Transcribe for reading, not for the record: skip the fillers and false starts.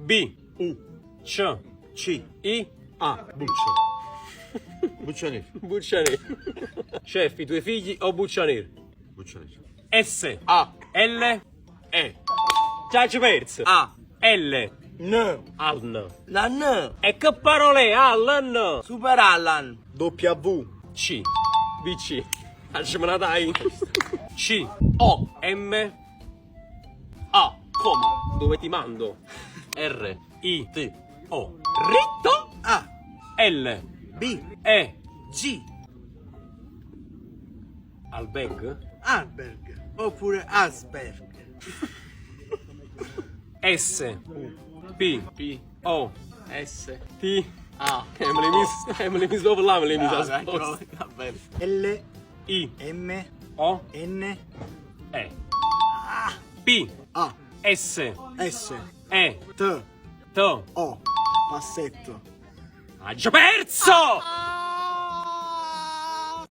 B, U. C, C. I, A. Buccio. Buccianir. Buccianir. Chef, i tuoi figli o Buccianir? Buccianir. S, A. L, E. ci hai perso. A. L, N. Aln. La N. E che parole è Allen? Super Allan. W, C, BC. Lasciami la dai. C, O, M, A, Coma. dove ti mando? R, I, T. O, Ritto, A. L, B. E, G. Alberg, Alberg. Oppure Asberg. S, P, P. O, S. T, A. me le mis dopo là, me le mis a Ecco, sposta. va bene. L, I, M, O, N, E, P, A, S, S, E, T, T, O. Passetto. ha già perso!